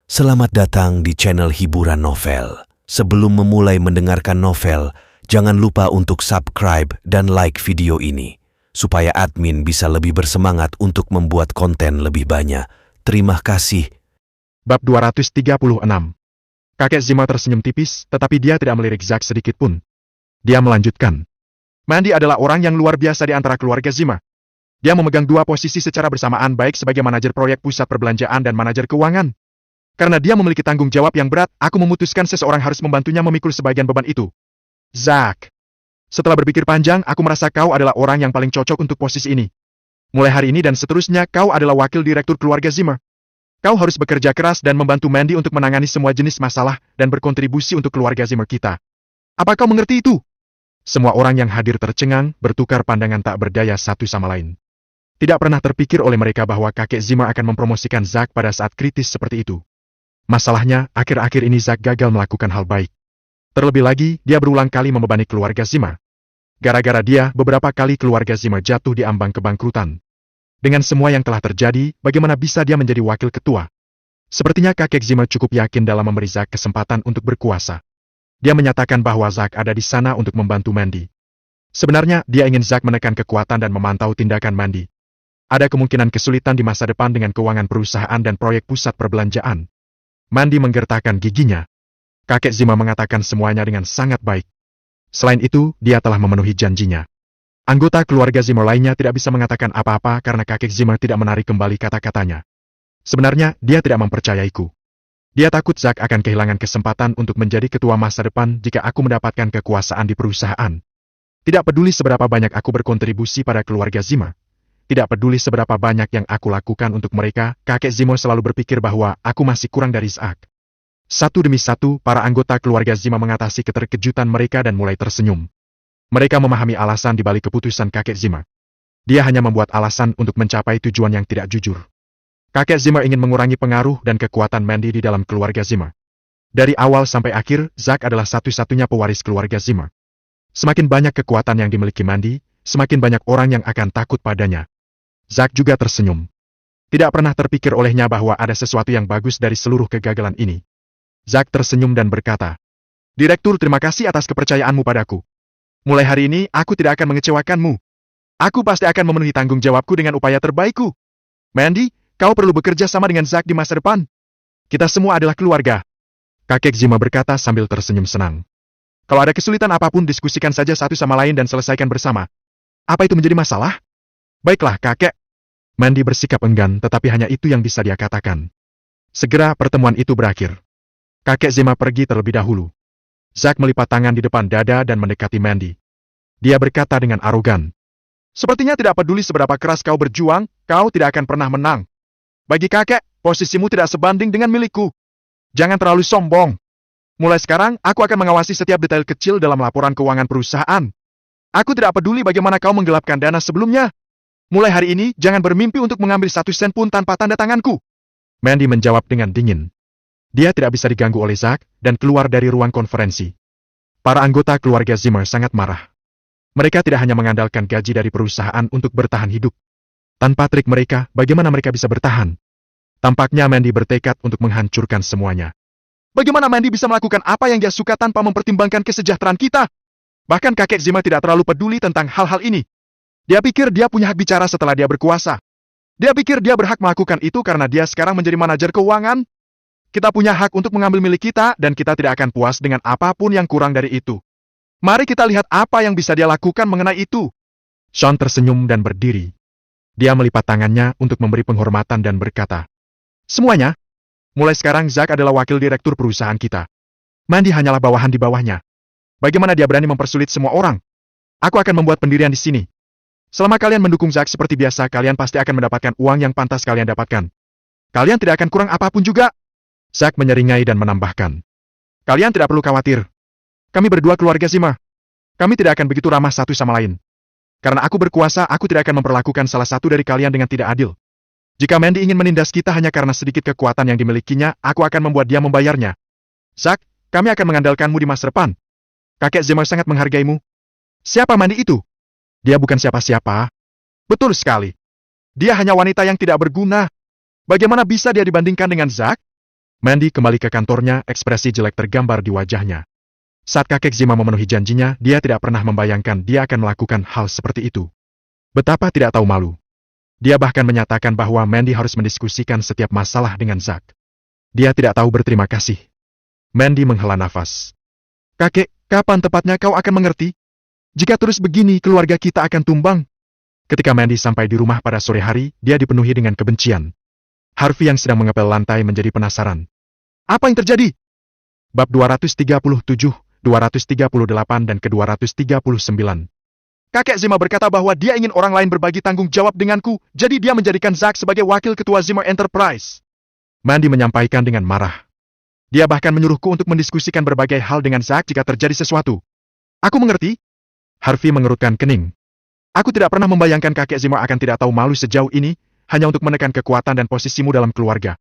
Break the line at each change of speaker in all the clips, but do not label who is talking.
Selamat datang di channel hiburan novel. Sebelum memulai mendengarkan novel, jangan lupa untuk subscribe dan like video ini, supaya admin bisa lebih bersemangat untuk membuat konten lebih banyak. Terima kasih.
Bab 236. Kakek Zima tersenyum tipis, tetapi dia tidak melirik Zack sedikit pun. Dia melanjutkan. Mandy adalah orang yang luar biasa di antara keluarga Zima. Dia memegang dua posisi secara bersamaan, baik sebagai manajer proyek pusat perbelanjaan dan manajer keuangan. Karena dia memiliki tanggung jawab yang berat, aku memutuskan seseorang harus membantunya memikul sebagian beban itu. Zack. Setelah berpikir panjang, aku merasa kau adalah orang yang paling cocok untuk posisi ini. Mulai hari ini dan seterusnya, kau adalah wakil direktur keluarga Zima. Kau harus bekerja keras dan membantu Mandy untuk menangani semua jenis masalah dan berkontribusi untuk keluarga Zima kita. Apa kau mengerti itu? Semua orang yang hadir tercengang, bertukar pandangan tak berdaya satu sama lain. Tidak pernah terpikir oleh mereka bahwa kakek Zima akan mempromosikan Zack pada saat kritis seperti itu. Masalahnya, akhir-akhir ini Zack gagal melakukan hal baik. Terlebih lagi, dia berulang kali membebani keluarga Zima. Gara-gara dia, beberapa kali keluarga Zima jatuh di ambang kebangkrutan. Dengan semua yang telah terjadi, bagaimana bisa dia menjadi wakil ketua? Sepertinya kakek Zima cukup yakin dalam memberi Zack kesempatan untuk berkuasa. Dia menyatakan bahwa Zack ada di sana untuk membantu Mandy. Sebenarnya, dia ingin Zack menekan kekuatan dan memantau tindakan Mandy. Ada kemungkinan kesulitan di masa depan dengan keuangan perusahaan dan proyek pusat perbelanjaan. Mandy menggertakkan giginya. Kakek Zima mengatakan semuanya dengan sangat baik. Selain itu, dia telah memenuhi janjinya. Anggota keluarga Zima lainnya tidak bisa mengatakan apa-apa karena kakek Zima tidak menarik kembali kata-katanya. Sebenarnya, dia tidak mempercayaiku. Dia takut Zack akan kehilangan kesempatan untuk menjadi ketua masa depan jika aku mendapatkan kekuasaan di perusahaan. Tidak peduli seberapa banyak aku berkontribusi pada keluarga Zima. Tidak peduli seberapa banyak yang aku lakukan untuk mereka, kakek Zima selalu berpikir bahwa aku masih kurang dari Zack. Satu demi satu, para anggota keluarga Zima mengatasi keterkejutan mereka dan mulai tersenyum. Mereka memahami alasan di balik keputusan kakek Zima. Dia hanya membuat alasan untuk mencapai tujuan yang tidak jujur. Kakek Zima ingin mengurangi pengaruh dan kekuatan Mandy di dalam keluarga Zima. Dari awal sampai akhir, Zack adalah satu-satunya pewaris keluarga Zima. Semakin banyak kekuatan yang dimiliki Mandy, semakin banyak orang yang akan takut padanya. Zack juga tersenyum. Tidak pernah terpikir olehnya bahwa ada sesuatu yang bagus dari seluruh kegagalan ini. Zack tersenyum dan berkata, "Direktur, terima kasih atas kepercayaanmu padaku. Mulai hari ini, aku tidak akan mengecewakanmu. Aku pasti akan memenuhi tanggung jawabku dengan upaya terbaikku. Mandy, kau perlu bekerja sama dengan Zack di masa depan. Kita semua adalah keluarga." Kakek Zima berkata sambil tersenyum senang. "Kalau ada kesulitan apapun, diskusikan saja satu sama lain dan selesaikan bersama. Apa itu menjadi masalah?" "Baiklah, kakek." Mandy bersikap enggan, tetapi hanya itu yang bisa dia katakan. Segera pertemuan itu berakhir. Kakek Zima pergi terlebih dahulu. Zack melipat tangan di depan dada dan mendekati Mandy. Dia berkata dengan arogan, "Sepertinya tidak peduli seberapa keras kau berjuang, kau tidak akan pernah menang. Bagi kakek, posisimu tidak sebanding dengan milikku. Jangan terlalu sombong. Mulai sekarang, aku akan mengawasi setiap detail kecil dalam laporan keuangan perusahaan. Aku tidak peduli bagaimana kau menggelapkan dana sebelumnya. Mulai hari ini, jangan bermimpi untuk mengambil 1 sen pun tanpa tanda tanganku." Mandy menjawab dengan dingin. Dia tidak bisa diganggu oleh Zack, dan keluar dari ruang konferensi. Para anggota keluarga Zimmer sangat marah. Mereka tidak hanya mengandalkan gaji dari perusahaan untuk bertahan hidup. Tanpa trik mereka, bagaimana mereka bisa bertahan? Tampaknya Mandy bertekad untuk menghancurkan semuanya. Bagaimana Mandy bisa melakukan apa yang dia suka tanpa mempertimbangkan kesejahteraan kita? Bahkan kakek Zima tidak terlalu peduli tentang hal-hal ini. Dia pikir dia punya hak bicara setelah dia berkuasa. Dia pikir dia berhak melakukan itu karena dia sekarang menjadi manajer keuangan. Kita punya hak untuk mengambil milik kita dan kita tidak akan puas dengan apapun yang kurang dari itu. Mari kita lihat apa yang bisa dia lakukan mengenai itu. Sean tersenyum dan berdiri. Dia melipat tangannya untuk memberi penghormatan dan berkata, "Semuanya, mulai sekarang Zack adalah wakil direktur perusahaan kita. Mandy hanyalah bawahan di bawahnya. Bagaimana dia berani mempersulit semua orang? Aku akan membuat pendirian di sini. Selama kalian mendukung Zack seperti biasa, kalian pasti akan mendapatkan uang yang pantas kalian dapatkan. Kalian tidak akan kurang apapun juga." Zack menyeringai dan menambahkan, "Kalian tidak perlu khawatir. Kami berdua keluarga Zima. Kami tidak akan begitu ramah satu sama lain. Karena aku berkuasa, aku tidak akan memperlakukan salah satu dari kalian dengan tidak adil. Jika Mandy ingin menindas kita hanya karena sedikit kekuatan yang dimilikinya, aku akan membuat dia membayarnya. Zack, kami akan mengandalkanmu di masa depan. Kakek Zima sangat menghargaimu." "Siapa Mandy itu?" "Dia bukan siapa-siapa." "Betul sekali. Dia hanya wanita yang tidak berguna. Bagaimana bisa dia dibandingkan dengan Zack?" Mandy kembali ke kantornya, ekspresi jelek tergambar di wajahnya. Saat kakek Zima memenuhi janjinya, dia tidak pernah membayangkan dia akan melakukan hal seperti itu. Betapa tidak tahu malu. Dia bahkan menyatakan bahwa Mandy harus mendiskusikan setiap masalah dengan Zack. Dia tidak tahu berterima kasih. Mandy menghela nafas. Kakek, kapan tepatnya kau akan mengerti? Jika terus begini, keluarga kita akan tumbang. Ketika Mandy sampai di rumah pada sore hari, dia dipenuhi dengan kebencian. Harvey yang sedang mengepel lantai menjadi penasaran. Apa yang terjadi? Bab 237, 238 dan ke-239. Kakek Zima berkata bahwa dia ingin orang lain berbagi tanggung jawab denganku, jadi dia menjadikan Zack sebagai wakil ketua Zima Enterprise. Mandy menyampaikan dengan marah. Dia bahkan menyuruhku untuk mendiskusikan berbagai hal dengan Zack jika terjadi sesuatu. Aku mengerti. Harvey mengerutkan kening. Aku tidak pernah membayangkan kakek Zima akan tidak tahu malu sejauh ini, hanya untuk menekan kekuatan dan posisimu dalam keluarga.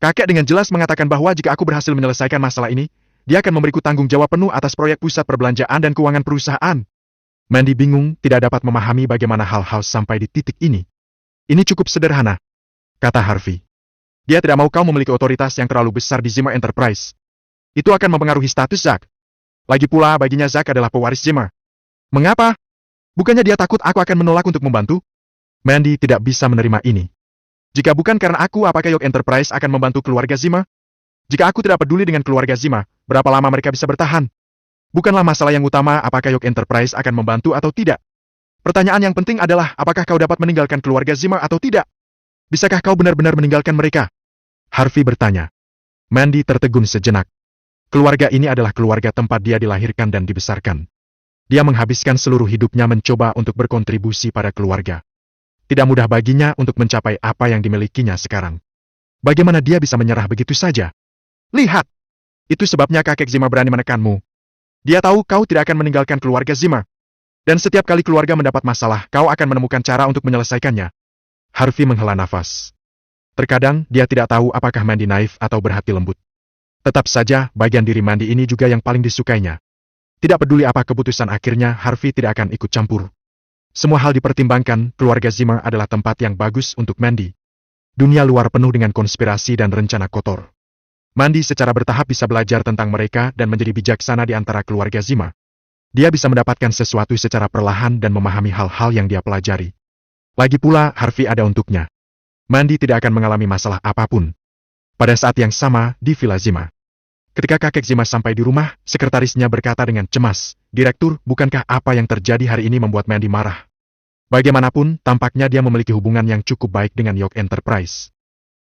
Kakek dengan jelas mengatakan bahwa jika aku berhasil menyelesaikan masalah ini, dia akan memberiku tanggung jawab penuh atas proyek pusat perbelanjaan dan keuangan perusahaan. Mandy bingung, tidak dapat memahami bagaimana hal-hal sampai di titik ini. Ini cukup sederhana, kata Harvey. Dia tidak mau kau memiliki otoritas yang terlalu besar di Zima Enterprise. Itu akan mempengaruhi status Zack. Lagi pula baginya Zack adalah pewaris Zima. Mengapa? Bukannya dia takut aku akan menolak untuk membantu? Mandy tidak bisa menerima ini. Jika bukan karena aku, apakah York Enterprise akan membantu keluarga Zima? Jika aku tidak peduli dengan keluarga Zima, berapa lama mereka bisa bertahan? Bukanlah masalah yang utama apakah York Enterprise akan membantu atau tidak. Pertanyaan yang penting adalah apakah kau dapat meninggalkan keluarga Zima atau tidak? Bisakah kau benar-benar meninggalkan mereka? Harvey bertanya. Mandy tertegun sejenak. Keluarga ini adalah keluarga tempat dia dilahirkan dan dibesarkan. Dia menghabiskan seluruh hidupnya mencoba untuk berkontribusi pada keluarga. Tidak mudah baginya untuk mencapai apa yang dimilikinya sekarang. Bagaimana dia bisa menyerah begitu saja? Lihat! Itu sebabnya kakek Zima berani menekanmu. Dia tahu kau tidak akan meninggalkan keluarga Zima. Dan setiap kali keluarga mendapat masalah, kau akan menemukan cara untuk menyelesaikannya. Harvey menghela nafas. Terkadang, dia tidak tahu apakah Mandy naif atau berhati lembut. Tetap saja, bagian diri Mandy ini juga yang paling disukainya. Tidak peduli apa keputusan akhirnya, Harvey tidak akan ikut campur. Semua hal dipertimbangkan, keluarga Zima adalah tempat yang bagus untuk Mandy. Dunia luar penuh dengan konspirasi dan rencana kotor. Mandy secara bertahap bisa belajar tentang mereka dan menjadi bijaksana di antara keluarga Zima. Dia bisa mendapatkan sesuatu secara perlahan dan memahami hal-hal yang dia pelajari. Lagi pula, Harvey ada untuknya. Mandy tidak akan mengalami masalah apapun. Pada saat yang sama, di Villa Zima. Ketika kakek Zima sampai di rumah, sekretarisnya berkata dengan cemas, "Direktur, bukankah apa yang terjadi hari ini membuat Mandy marah?" Bagaimanapun, tampaknya dia memiliki hubungan yang cukup baik dengan York Enterprise.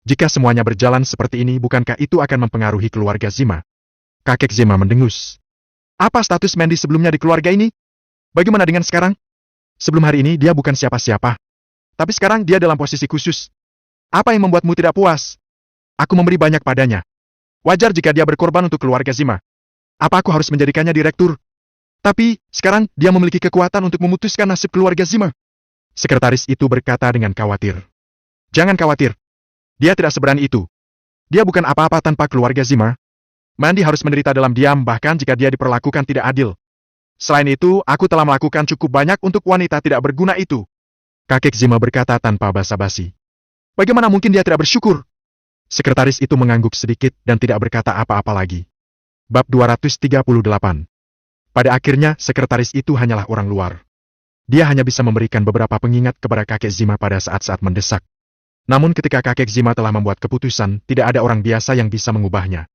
Jika semuanya berjalan seperti ini, bukankah itu akan mempengaruhi keluarga Zima? Kakek Zima mendengus. Apa status Mandy sebelumnya di keluarga ini? Bagaimana dengan sekarang? Sebelum hari ini dia bukan siapa-siapa. Tapi sekarang dia dalam posisi khusus. Apa yang membuatmu tidak puas? Aku memberi banyak padanya. Wajar jika dia berkorban untuk keluarga Zima. Apa aku harus menjadikannya direktur? Tapi, sekarang dia memiliki kekuatan untuk memutuskan nasib keluarga Zima. Sekretaris itu berkata dengan khawatir. Jangan khawatir. Dia tidak seberani itu. Dia bukan apa-apa tanpa keluarga Zima. Mandy harus menderita dalam diam bahkan jika dia diperlakukan tidak adil. Selain itu, aku telah melakukan cukup banyak untuk wanita tidak berguna itu. Kakek Zima berkata tanpa basa-basi. Bagaimana mungkin dia tidak bersyukur? Sekretaris itu mengangguk sedikit dan tidak berkata apa-apa lagi. Bab 238. Pada akhirnya, sekretaris itu hanyalah orang luar. Dia hanya bisa memberikan beberapa pengingat kepada kakek Zima pada saat-saat mendesak. Namun ketika kakek Zima telah membuat keputusan, tidak ada orang biasa yang bisa mengubahnya.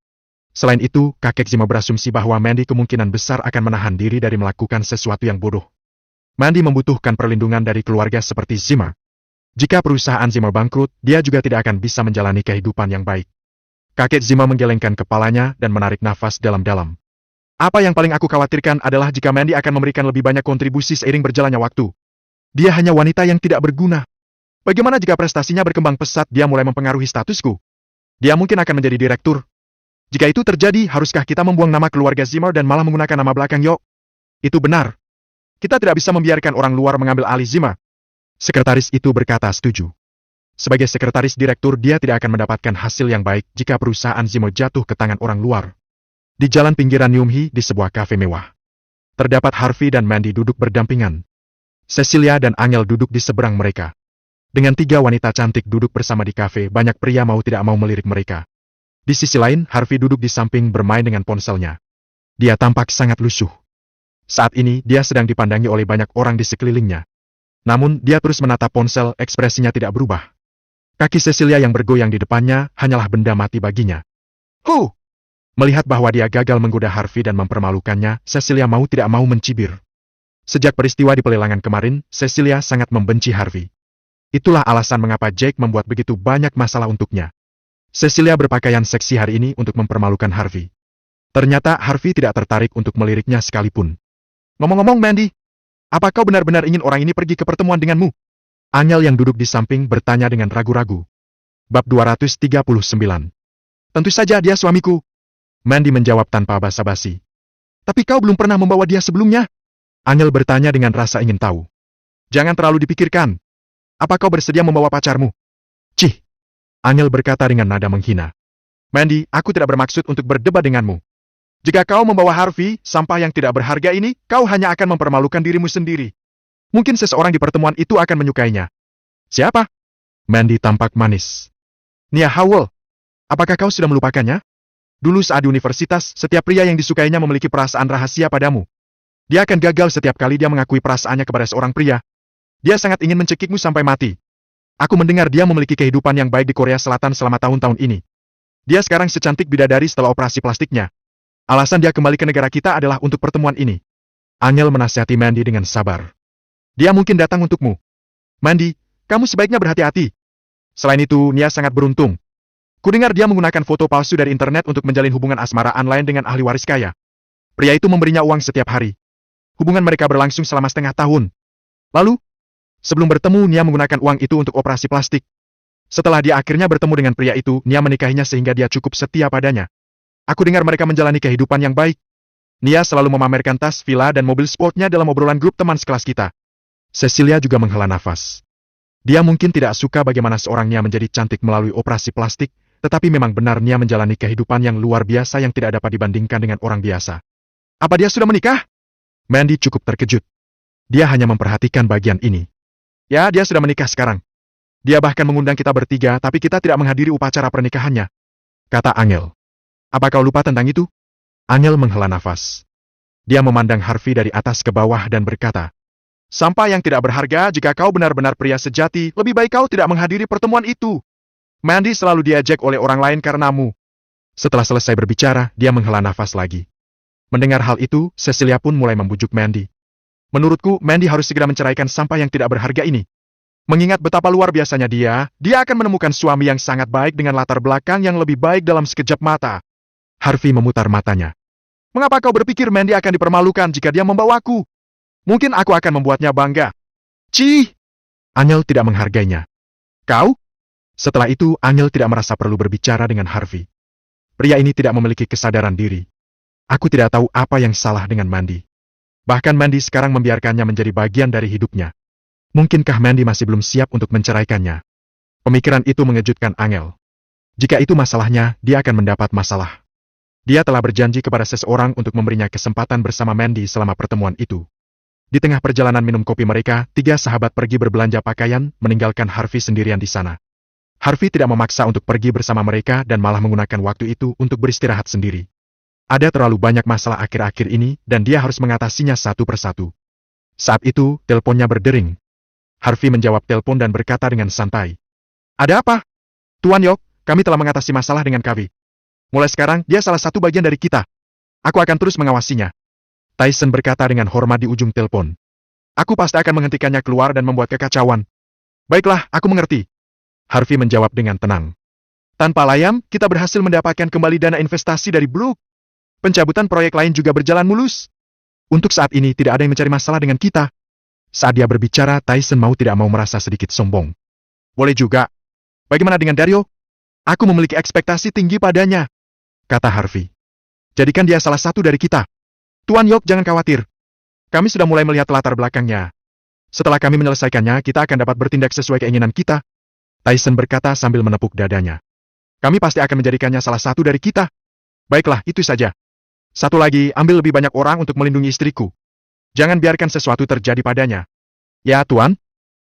Selain itu, kakek Zima berasumsi bahwa Mandy kemungkinan besar akan menahan diri dari melakukan sesuatu yang bodoh. Mandy membutuhkan perlindungan dari keluarga seperti Zima. Jika perusahaan Zima bangkrut, dia juga tidak akan bisa menjalani kehidupan yang baik. Kakek Zima menggelengkan kepalanya dan menarik nafas dalam-dalam. Apa yang paling aku khawatirkan adalah jika Mandy akan memberikan lebih banyak kontribusi seiring berjalannya waktu. Dia hanya wanita yang tidak berguna. Bagaimana jika prestasinya berkembang pesat dia mulai mempengaruhi statusku? Dia mungkin akan menjadi direktur. Jika itu terjadi, haruskah kita membuang nama keluarga Zimmer dan malah menggunakan nama belakang York? Itu benar. Kita tidak bisa membiarkan orang luar mengambil alih Zima. Sekretaris itu berkata setuju. Sebagai sekretaris direktur, dia tidak akan mendapatkan hasil yang baik jika perusahaan Zimmer jatuh ke tangan orang luar. Di jalan pinggiran Nyumhi, di sebuah kafe mewah. Terdapat Harvey dan Mandy duduk berdampingan. Cecilia dan Angel duduk di seberang mereka. Dengan 3 wanita cantik duduk bersama di kafe, banyak pria mau tidak mau melirik mereka. Di sisi lain, Harvey duduk di samping bermain dengan ponselnya. Dia tampak sangat lusuh. Saat ini, dia sedang dipandangi oleh banyak orang di sekelilingnya. Namun, dia terus menatap ponsel, ekspresinya tidak berubah. Kaki Cecilia yang bergoyang di depannya hanyalah benda mati baginya. Melihat bahwa dia gagal menggoda Harvey dan mempermalukannya, Cecilia mau tidak mau mencibir. Sejak peristiwa di pelelangan kemarin, Cecilia sangat membenci Harvey. Itulah alasan mengapa Jake membuat begitu banyak masalah untuknya. Cecilia berpakaian seksi hari ini untuk mempermalukan Harvey. Ternyata Harvey tidak tertarik untuk meliriknya sekalipun. Ngomong-ngomong Mandy, apa kau benar-benar ingin orang ini pergi ke pertemuan denganmu? Angel yang duduk di samping bertanya dengan ragu-ragu. Bab 239. Tentu saja dia suamiku. Mandy menjawab tanpa basa-basi. Tapi kau belum pernah membawa dia sebelumnya? Angel bertanya dengan rasa ingin tahu. Jangan terlalu dipikirkan. Apa kau bersedia membawa pacarmu? Cih. Angel berkata dengan nada menghina. Mandy, aku tidak bermaksud untuk berdebat denganmu. Jika kau membawa Harvey, sampah yang tidak berharga ini, kau hanya akan mempermalukan dirimu sendiri. Mungkin seseorang di pertemuan itu akan menyukainya. Siapa? Mandy tampak manis. Nia Howell. Apakah kau sudah melupakannya? Dulu saat di universitas, setiap pria yang disukainya memiliki perasaan rahasia padamu. Dia akan gagal setiap kali dia mengakui perasaannya kepada seorang pria. Dia sangat ingin mencekikmu sampai mati. Aku mendengar dia memiliki kehidupan yang baik di Korea Selatan selama tahun-tahun ini. Dia sekarang secantik bidadari setelah operasi plastiknya. Alasan dia kembali ke negara kita adalah untuk pertemuan ini. Angel menasihati Mandy dengan sabar. Dia mungkin datang untukmu. Mandy, kamu sebaiknya berhati-hati. Selain itu, Nia sangat beruntung. Kudengar dia menggunakan foto palsu dari internet untuk menjalin hubungan asmara online dengan ahli waris kaya. Pria itu memberinya uang setiap hari. Hubungan mereka berlangsung selama setengah tahun. Lalu, sebelum bertemu, Nia menggunakan uang itu untuk operasi plastik. Setelah dia akhirnya bertemu dengan pria itu, Nia menikahinya sehingga dia cukup setia padanya. Aku dengar mereka menjalani kehidupan yang baik. Nia selalu memamerkan tas, villa, dan mobil sportnya dalam obrolan grup teman sekelas kita. Cecilia juga menghela nafas. Dia mungkin tidak suka bagaimana seorang Nia menjadi cantik melalui operasi plastik, tetapi memang benar Nia menjalani kehidupan yang luar biasa yang tidak dapat dibandingkan dengan orang biasa. Apa dia sudah menikah? Mandy cukup terkejut. Dia hanya memperhatikan bagian ini. Ya, dia sudah menikah sekarang. Dia bahkan mengundang kita bertiga, tapi kita tidak menghadiri upacara pernikahannya. Kata Angel. Apa kau lupa tentang itu? Angel menghela nafas. Dia memandang Harvey dari atas ke bawah dan berkata, sampah yang tidak berharga, jika kau benar-benar pria sejati, lebih baik kau tidak menghadiri pertemuan itu. Mandy selalu diajak oleh orang lain karenamu. Setelah selesai berbicara, dia menghela nafas lagi. Mendengar hal itu, Cecilia pun mulai membujuk Mandy. Menurutku, Mandy harus segera menceraikan sampah yang tidak berharga ini. Mengingat betapa luar biasanya dia akan menemukan suami yang sangat baik dengan latar belakang yang lebih baik dalam sekejap mata. Harvey memutar matanya. Mengapa kau berpikir Mandy akan dipermalukan jika dia membawaku? Mungkin aku akan membuatnya bangga. Cih! Angel tidak menghargainya. Kau? Setelah itu, Angel tidak merasa perlu berbicara dengan Harvey. Pria ini tidak memiliki kesadaran diri. Aku tidak tahu apa yang salah dengan Mandy. Bahkan Mandy sekarang membiarkannya menjadi bagian dari hidupnya. Mungkinkah Mandy masih belum siap untuk menceraikannya? Pemikiran itu mengejutkan Angel. Jika itu masalahnya, dia akan mendapat masalah. Dia telah berjanji kepada seseorang untuk memberinya kesempatan bersama Mandy selama pertemuan itu. Di tengah perjalanan minum kopi mereka, tiga sahabat pergi berbelanja pakaian, meninggalkan Harvey sendirian di sana. Harvey tidak memaksa untuk pergi bersama mereka dan malah menggunakan waktu itu untuk beristirahat sendiri. Ada terlalu banyak masalah akhir-akhir ini, dan dia harus mengatasinya satu persatu. Saat itu, teleponnya berdering. Harvey menjawab telepon dan berkata dengan santai. Ada apa? Tuan Yok, kami telah mengatasi masalah dengan Kavi. Mulai sekarang, dia salah satu bagian dari kita. Aku akan terus mengawasinya. Tyson berkata dengan hormat di ujung telepon. Aku pasti akan menghentikannya keluar dan membuat kekacauan. Baiklah, aku mengerti. Harvey menjawab dengan tenang. Tanpa layam, kita berhasil mendapatkan kembali dana investasi dari Brook. Pencabutan proyek lain juga berjalan mulus. Untuk saat ini, tidak ada yang mencari masalah dengan kita. Saat dia berbicara, Tyson mau tidak mau merasa sedikit sombong. Boleh juga. Bagaimana dengan Dario? Aku memiliki ekspektasi tinggi padanya, kata Harvey. Jadikan dia salah satu dari kita. Tuan Yok, jangan khawatir. Kami sudah mulai melihat latar belakangnya. Setelah kami menyelesaikannya, kita akan dapat bertindak sesuai keinginan kita. Tyson berkata sambil menepuk dadanya. Kami pasti akan menjadikannya salah satu dari kita. Baiklah, itu saja. Satu lagi, ambil lebih banyak orang untuk melindungi istriku. Jangan biarkan sesuatu terjadi padanya. Ya, Tuan.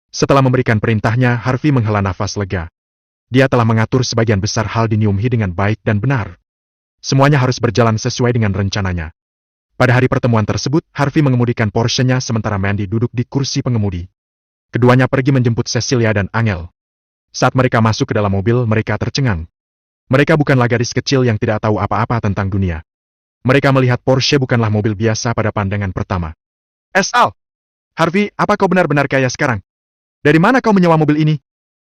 Setelah memberikan perintahnya, Harvey menghela nafas lega. Dia telah mengatur sebagian besar hal di Nyumhi dengan baik dan benar. Semuanya harus berjalan sesuai dengan rencananya. Pada hari pertemuan tersebut, Harvey mengemudikan Porsche-nya sementara Mandy duduk di kursi pengemudi. Keduanya pergi menjemput Cecilia dan Angel. Saat mereka masuk ke dalam mobil, mereka tercengang. Mereka bukanlah gadis kecil yang tidak tahu apa-apa tentang dunia. Mereka melihat Porsche bukanlah mobil biasa pada pandangan pertama. Al, Harvey, apa kau benar-benar kaya sekarang? Dari mana kau menyewa mobil ini?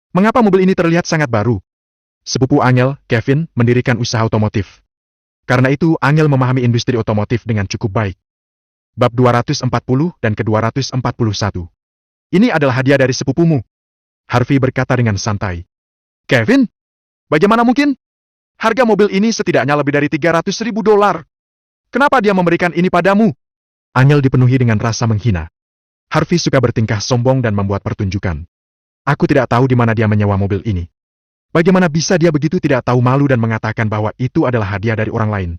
Mengapa mobil ini terlihat sangat baru? Sepupu Angel, Kevin, mendirikan usaha otomotif. Karena itu, Angel memahami industri otomotif dengan cukup baik. Bab 240 dan ke-241. Ini adalah hadiah dari sepupumu. Harvey berkata dengan santai. Kevin? Bagaimana mungkin? Harga mobil ini setidaknya lebih dari $300.000. Kenapa dia memberikan ini padamu? Angel dipenuhi dengan rasa menghina. Harvey suka bertingkah sombong dan membuat pertunjukan. Aku tidak tahu di mana dia menyewa mobil ini. Bagaimana bisa dia begitu tidak tahu malu dan mengatakan bahwa itu adalah hadiah dari orang lain?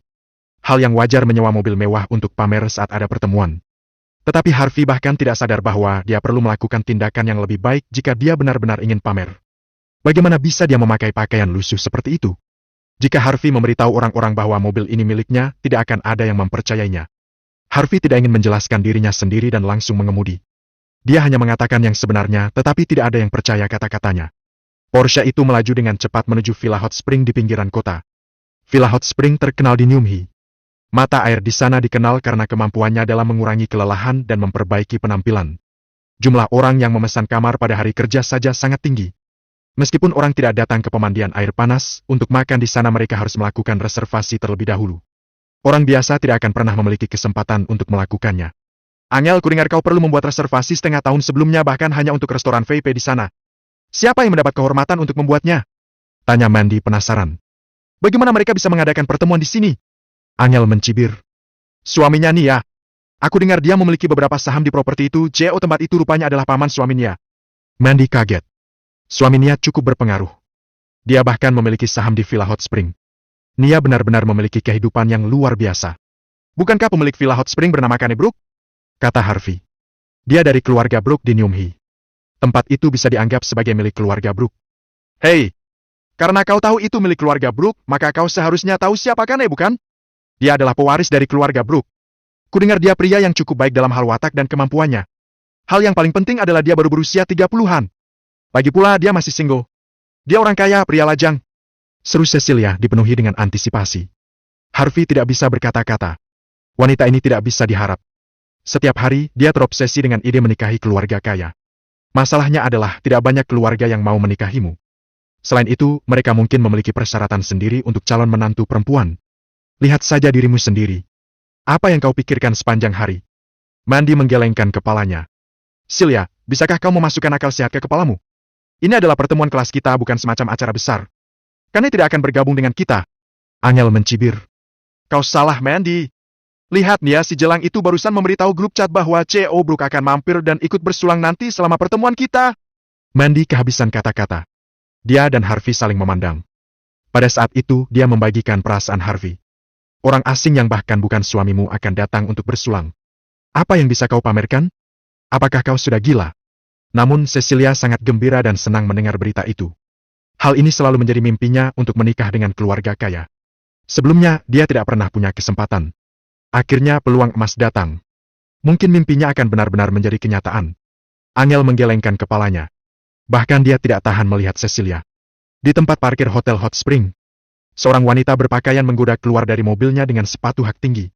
Hal yang wajar menyewa mobil mewah untuk pamer saat ada pertemuan. Tetapi Harvey bahkan tidak sadar bahwa dia perlu melakukan tindakan yang lebih baik jika dia benar-benar ingin pamer. Bagaimana bisa dia memakai pakaian lusuh seperti itu? Jika Harvey memberitahu orang-orang bahwa mobil ini miliknya, tidak akan ada yang mempercayainya. Harvey tidak ingin menjelaskan dirinya sendiri dan langsung mengemudi. Dia hanya mengatakan yang sebenarnya, tetapi tidak ada yang percaya kata-katanya. Porsche itu melaju dengan cepat menuju Villa Hot Spring di pinggiran kota. Villa Hot Spring terkenal di Nyumhi. Mata air di sana dikenal karena kemampuannya dalam mengurangi kelelahan dan memperbaiki penampilan. Jumlah orang yang memesan kamar pada hari kerja saja sangat tinggi. Meskipun orang tidak datang ke pemandian air panas, untuk makan di sana mereka harus melakukan reservasi terlebih dahulu. Orang biasa tidak akan pernah memiliki kesempatan untuk melakukannya. Angel, kudengar kau perlu membuat reservasi setengah tahun sebelumnya bahkan hanya untuk restoran VIP di sana. Siapa yang mendapat kehormatan untuk membuatnya? Tanya Mandy penasaran. Bagaimana mereka bisa mengadakan pertemuan di sini? Angel mencibir. Suaminya Nia. Aku dengar dia memiliki beberapa saham di properti itu. CEO tempat itu rupanya adalah paman suami Nia. Mandy kaget. Suami Nia cukup berpengaruh. Dia bahkan memiliki saham di Villa Hot Spring. Nia benar-benar memiliki kehidupan yang luar biasa. Bukankah pemilik Villa Hot Spring bernama Kane Brook? Kata Harvey. Dia dari keluarga Brook di Nyumhi. Tempat itu bisa dianggap sebagai milik keluarga Brook. Hei, karena kau tahu itu milik keluarga Brook, maka kau seharusnya tahu siapa Kane, bukan? Dia adalah pewaris dari keluarga Brook. Kudengar dia pria yang cukup baik dalam hal watak dan kemampuannya. Hal yang paling penting adalah dia baru berusia 30-an. Lagi pula dia masih single. Dia orang kaya, pria lajang. Seru Cecilia dipenuhi dengan antisipasi. Harvey tidak bisa berkata-kata. Wanita ini tidak bisa diharap. Setiap hari, dia terobsesi dengan ide menikahi keluarga kaya. Masalahnya adalah tidak banyak keluarga yang mau menikahimu. Selain itu, mereka mungkin memiliki persyaratan sendiri untuk calon menantu perempuan. Lihat saja dirimu sendiri. Apa yang kau pikirkan sepanjang hari? Mandy menggelengkan kepalanya. Celia, bisakah kau memasukkan akal sehat ke kepalamu? Ini adalah pertemuan kelas kita, bukan semacam acara besar. Kane tidak akan bergabung dengan kita. Angel mencibir. Kau salah, Mandy. Lihat Nia, si jelang itu barusan memberitahu grup chat bahwa CEO Brook akan mampir dan ikut bersulang nanti selama pertemuan kita. Mandy kehabisan kata-kata. Dia dan Harvey saling memandang. Pada saat itu, dia membagikan perasaan Harvey. Orang asing yang bahkan bukan suamimu akan datang untuk bersulang. Apa yang bisa kau pamerkan? Apakah kau sudah gila? Namun Cecilia sangat gembira dan senang mendengar berita itu. Hal ini selalu menjadi mimpinya untuk menikah dengan keluarga kaya. Sebelumnya, dia tidak pernah punya kesempatan. Akhirnya peluang emas datang. Mungkin mimpinya akan benar-benar menjadi kenyataan. Angel menggelengkan kepalanya. Bahkan dia tidak tahan melihat Cecilia. Di tempat parkir Hotel Hot Spring, seorang wanita berpakaian menggoda keluar dari mobilnya dengan sepatu hak tinggi.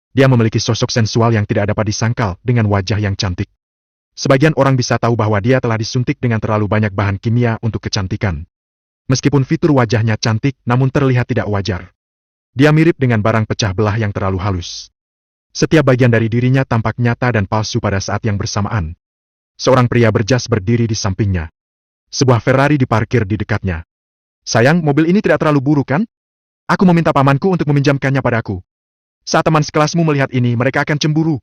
Dia memiliki sosok sensual yang tidak dapat disangkal dengan wajah yang cantik. Sebagian orang bisa tahu bahwa dia telah disuntik dengan terlalu banyak bahan kimia untuk kecantikan. Meskipun fitur wajahnya cantik, namun terlihat tidak wajar. Dia mirip dengan barang pecah belah yang terlalu halus. Setiap bagian dari dirinya tampak nyata dan palsu pada saat yang bersamaan. Seorang pria berjas berdiri di sampingnya. Sebuah Ferrari diparkir di dekatnya. Sayang, mobil ini tidak terlalu buruk kan? Aku meminta pamanku untuk meminjamkannya padaku. Saat teman sekelasmu melihat ini, mereka akan cemburu.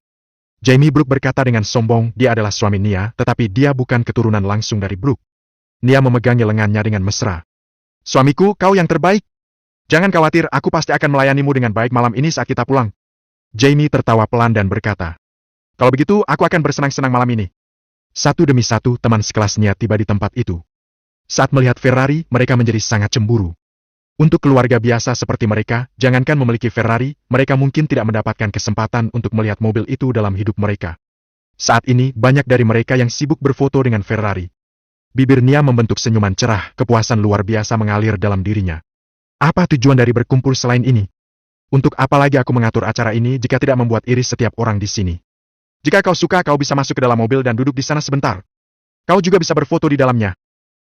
Jamie Brook berkata dengan sombong, dia adalah suami Nia, tetapi dia bukan keturunan langsung dari Brook. Nia memegangi lengannya dengan mesra. Suamiku, kau yang terbaik. Jangan khawatir, aku pasti akan melayanimu dengan baik malam ini saat kita pulang. Jamie tertawa pelan dan berkata, kalau begitu, aku akan bersenang-senang malam ini. Satu demi satu, teman sekelas Nia tiba di tempat itu. Saat melihat Ferrari, mereka menjadi sangat cemburu. Untuk keluarga biasa seperti mereka, jangankan memiliki Ferrari, mereka mungkin tidak mendapatkan kesempatan untuk melihat mobil itu dalam hidup mereka. Saat ini, banyak dari mereka yang sibuk berfoto dengan Ferrari. Bibir Nia membentuk senyuman cerah, kepuasan luar biasa mengalir dalam dirinya. Apa tujuan dari berkumpul selain ini? Untuk apa lagi aku mengatur acara ini jika tidak membuat iri setiap orang di sini? Jika kau suka, kau bisa masuk ke dalam mobil dan duduk di sana sebentar. Kau juga bisa berfoto di dalamnya.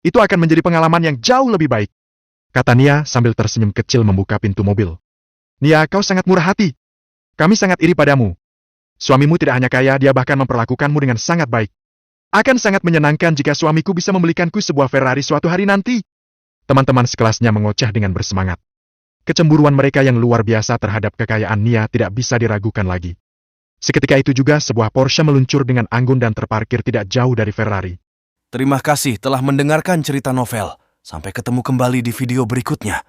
Itu akan menjadi pengalaman yang jauh lebih baik, kata Nia sambil tersenyum kecil membuka pintu mobil. Nia, kau sangat murah hati. Kami sangat iri padamu. Suamimu tidak hanya kaya, dia bahkan memperlakukanmu dengan sangat baik. Akan sangat menyenangkan jika suamiku bisa membelikanku sebuah Ferrari suatu hari nanti. Teman-teman sekelasnya mengoceh dengan bersemangat. Kecemburuan mereka yang luar biasa terhadap kekayaan Nia tidak bisa diragukan lagi. Seketika itu juga sebuah Porsche meluncur dengan anggun dan terparkir tidak jauh dari Ferrari.
Terima kasih telah mendengarkan cerita novel. Sampai ketemu kembali di video berikutnya.